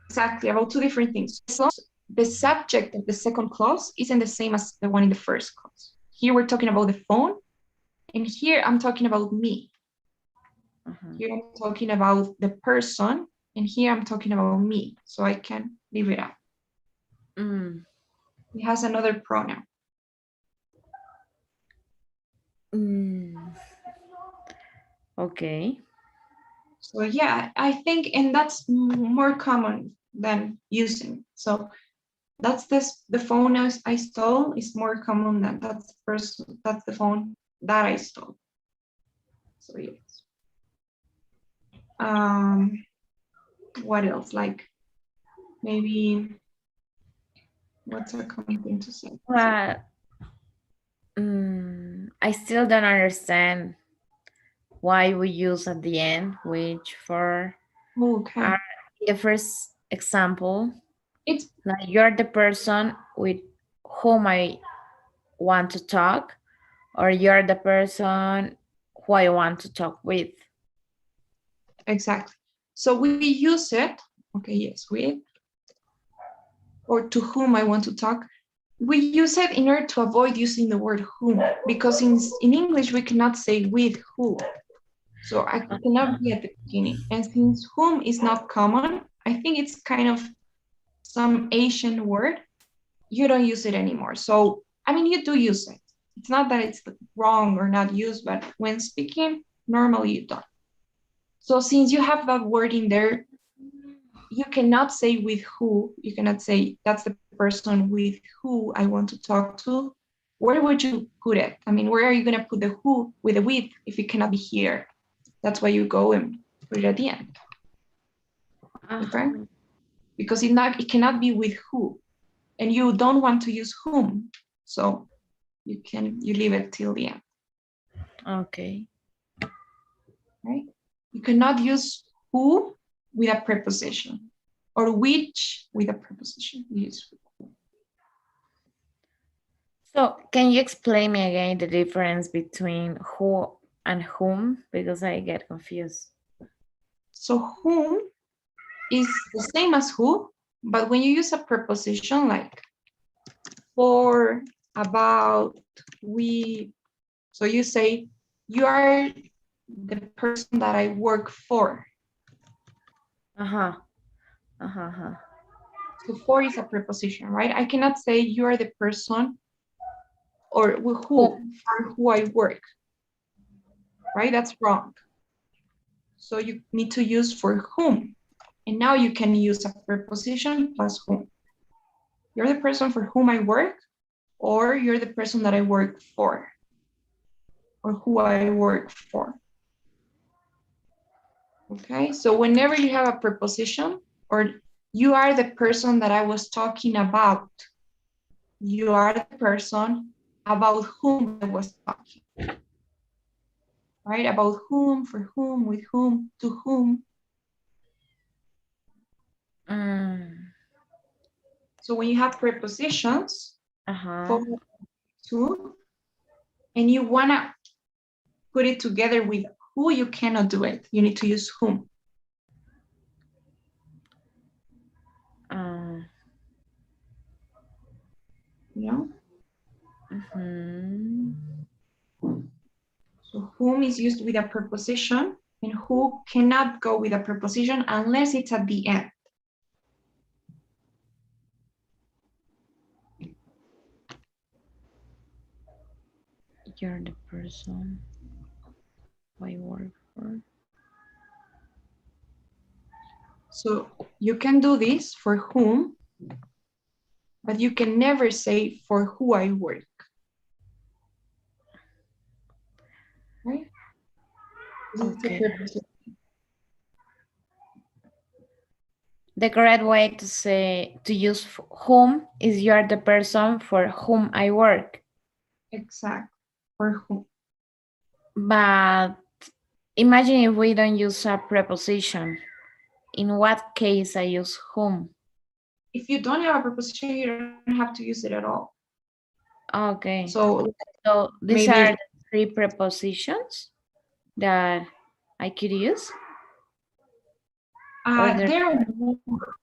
A: exactly, about two different things. The subject of the second clause isn't the same as the one in the first clause. Here we're talking about the phone, and here I'm talking about me. Here I'm talking about the person, and here I'm talking about me, so I can leave it out. It has another pronoun.
B: Okay.
A: So yeah, I think, and that's more common than using. So that's the phone I stole is more common than that's the phone that I stole. So yes. What else? Like maybe what's a common thing to say?
B: Well, I still don't understand why we use at the end which for.
A: Okay.
B: The first example,
A: It's
B: like you're the person with whom I want to talk, or you're the person who I want to talk with.
A: exactly. So we use it, okay, yes, with, or to whom I want to talk. We use it in order to avoid using the word whom, because in English we cannot say with who. So I cannot be at the beginning. And since whom is not common, I think it's kind of some Asian word, you don't use it anymore. So, I mean, you do use it. It's not that it's wrong or not used, but when speaking, normally you don't. So since you have that word in there, you cannot say with who, you cannot say that's the person with who I want to talk to. Where would you put it? I mean, where are you going to put the who with the with if it cannot be here? That's why you go and put it at the end. Okay? Because it cannot be with who, and you don't want to use whom, so you leave it till the end.
B: Okay.
A: Right? You cannot use who with a preposition, or which with a preposition. You use who.
B: So can you explain me again the difference between who and whom, because I get confused.
A: So whom is the same as who, but when you use a preposition like for about we. So you say, you are the person that I work for. So for is a preposition, right? I cannot say you are the person or who, for who I work, right? That's wrong. So you need to use for whom. And now you can use a preposition plus whom. You're the person for whom I work, or you're the person that I work for, or who I work for. Okay, so whenever you have a preposition, or you are the person that I was talking about, you are the person about whom I was talking. Right? About whom, for whom, with whom, to whom. So when you have prepositions, for, to, and you wanna put it together with who, you cannot do it. You need to use whom. Yeah. So whom is used with a preposition, and who cannot go with a preposition unless it's at the end.
B: You're the person I work for.
A: So you can do this for whom, but you can never say for who I work. Right?
B: Okay. The correct way to use whom is you are the person for whom I work.
A: Exactly. For whom.
B: But imagine if we don't use a preposition. In what case I use whom?
A: If you don't have a preposition, you don't have to use it at all.
B: Okay.
A: So
B: these are the 3 prepositions that I could use?
A: There are more.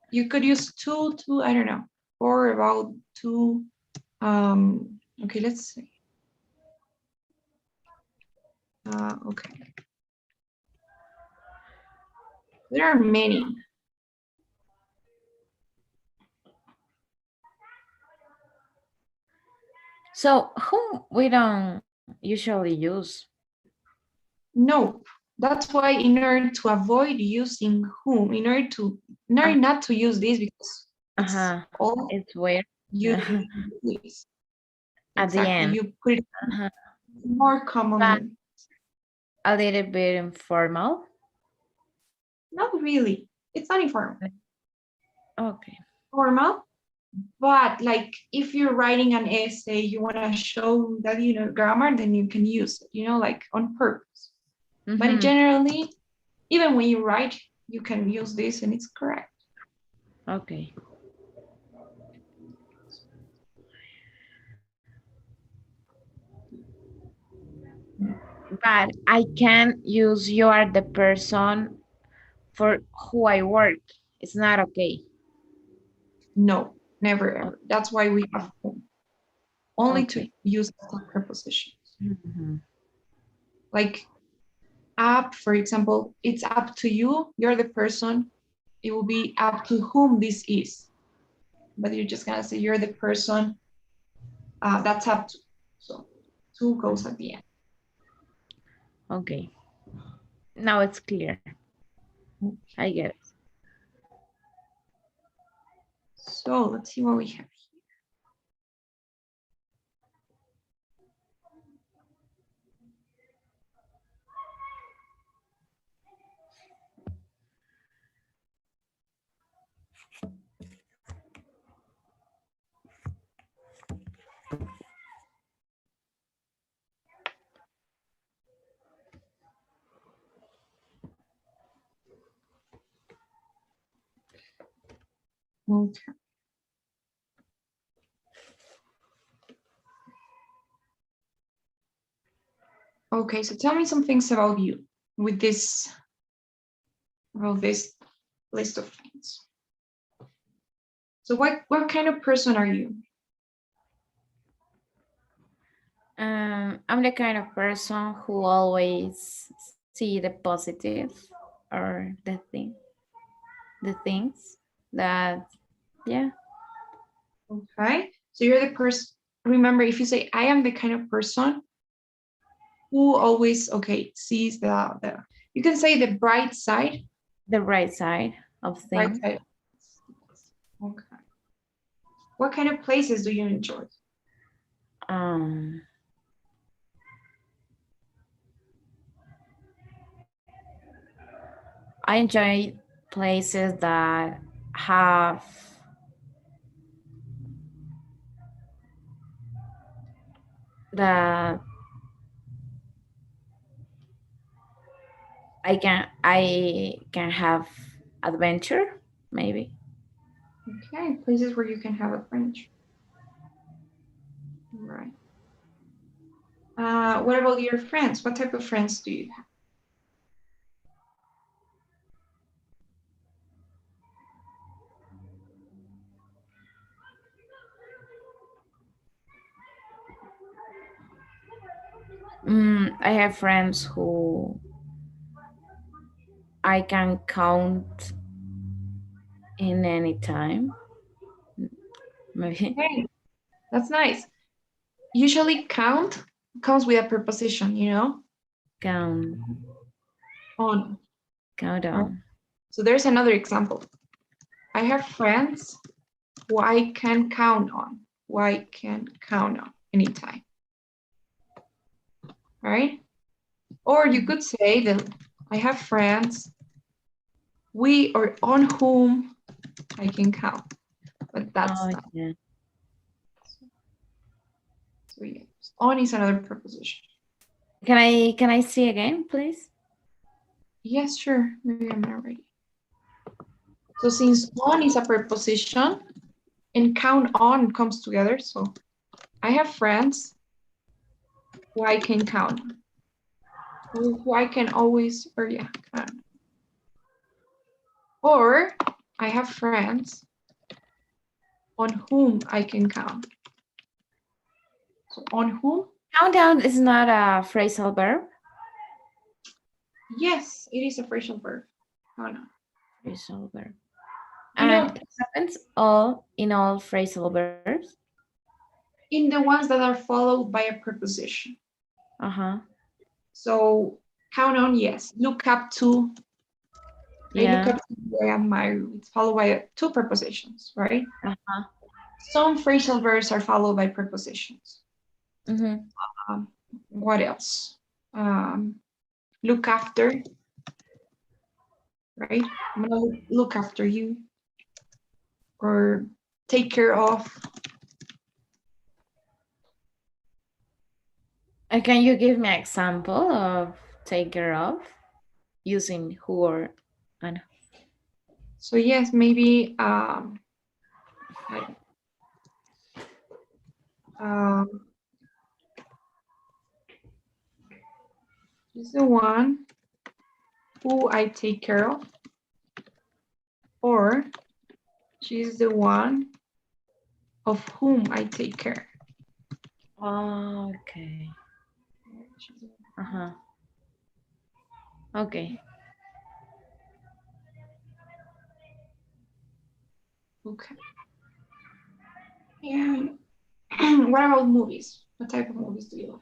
A: You could use two, I don't know, or about 2. Okay, let's see. Okay. There are many.
B: So whom we don't usually use?
A: No, that's why in order to avoid using whom, in order not to use this, because
B: it's weird.
A: You
B: At the end.
A: You put it more commonly.
B: A little bit informal?
A: Not really. It's not informal.
B: Okay.
A: Formal, but like if you're writing an essay, you want to show that you know grammar, then you can use it, like on purpose. But generally, even when you write, you can use this and it's correct.
B: Okay. But I can use you are the person for who I work. It's not okay.
A: No, never ever. That's why we have whom. Only to use prepositions. Like up, for example, it's up to you. You're the person. It will be up to whom this is. But you're just gonna say you're the person. That's up to. So to goes at the end.
B: Okay. Now it's clear. I get it.
A: So let's see what we have here. Okay. Okay, so tell me some things about you with this list of things. So what kind of person are you?
B: I'm the kind of person who always see the positive or the things that, yeah.
A: Okay. So you're the person, remember, if you say, I am the kind of person who always, okay, sees the you can say the bright side.
B: The right side of
A: Bright
B: things.
A: side. Okay. What kind of places do you enjoy?
B: I enjoy places that have that I can have adventure, maybe.
A: Okay, places where you can have adventure. Right. What about your friends? What type of friends do you have?
B: I have friends who I can count in any time. Maybe
A: Okay, that's nice. Usually count comes with a preposition, you know,
B: count
A: on.
B: count on.
A: So there's another example. I have friends who I can count on, who I can count on anytime. All right? Or you could say that I have friends we or on whom I can count. But that's not.
B: Yeah.
A: So yes, on is another preposition.
B: Can I see again, please?
A: Yes, sure. Maybe I'm not ready. So since on is a preposition and count on comes together, so I have friends who I can count on. Who I can always, or yeah, count. Or I have friends on whom I can count. So on whom?
B: Count down is not a phrasal verb.
A: Yes, it is a phrasal verb. Count on.
B: Phrasal verb.
A: You know,
B: And it happens all in all phrasal verbs.
A: in the ones that are followed by a preposition. So count on, yes. Look up to.
B: Yeah.
A: Look up to where I admire. It's followed by two prepositions, right? Some phrasal verbs are followed by prepositions. What else? Look after, right? I'm gonna look after you. Or take care of.
B: Can you give me an example of take care of using who or and?
A: So yes, maybe is the one who I take care of, or she's the one of whom I take care.
B: Oh, okay. Okay.
A: Okay. Yeah. What about movies? What type of movies do you like?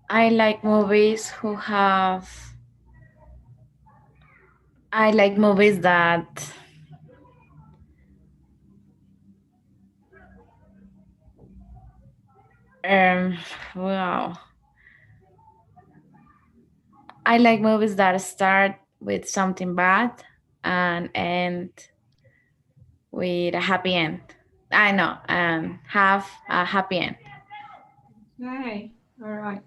B: I like movies who have. I like movies that. Wow. I like movies that start with something bad and end with a happy end. I know, and have a happy end.
A: Okay. All right.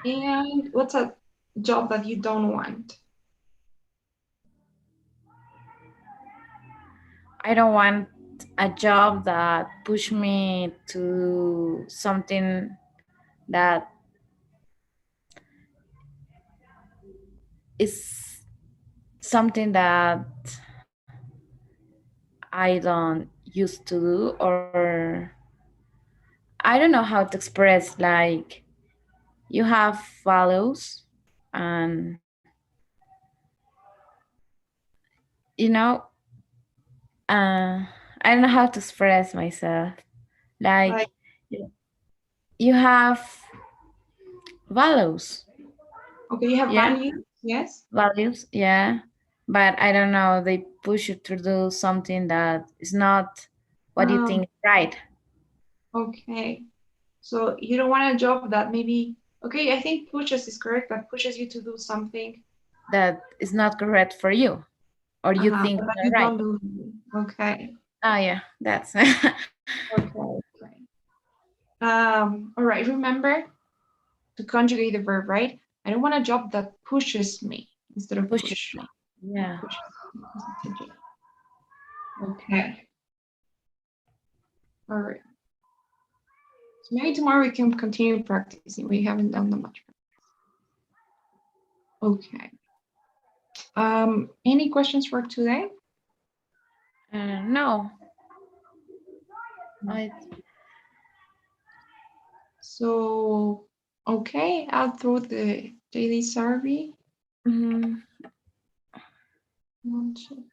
A: And what's a job that you don't want?
B: I don't want a job that push me to something that is something that I don't used to do, or I don't know how to express, like you have values and you know, I don't know how to express myself.
A: Like,
B: Like you have values.
A: okay, you have
B: Yeah,
A: values, yes?
B: values. Yeah, but I don't know. They push you to do something that is not what you think is right.
A: Okay. So you don't want a job that maybe, okay, I think pushes is correct, that pushes you to do something
B: That is not correct for you, or you think
A: but
B: it's
A: that
B: not
A: you
B: right.
A: don't do. Okay.
B: Oh yeah, that's
A: Okay. Okay. All right. Remember to conjugate the verb, right? I don't want a job that pushes me instead of
B: push
A: push.
B: me. Yeah.
A: Pushes me. Okay. All right. So maybe tomorrow we can continue practicing. We haven't done that much. Okay. Any questions for today?
B: No. I
A: So, okay, I'll throw the daily survey.
B: mhm.
A: One, two.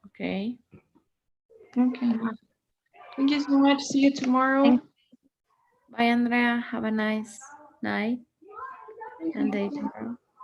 B: Okay.
A: Okay. Thank you so much. See you tomorrow.
B: Bye, Andrea. Have a nice night and day tomorrow.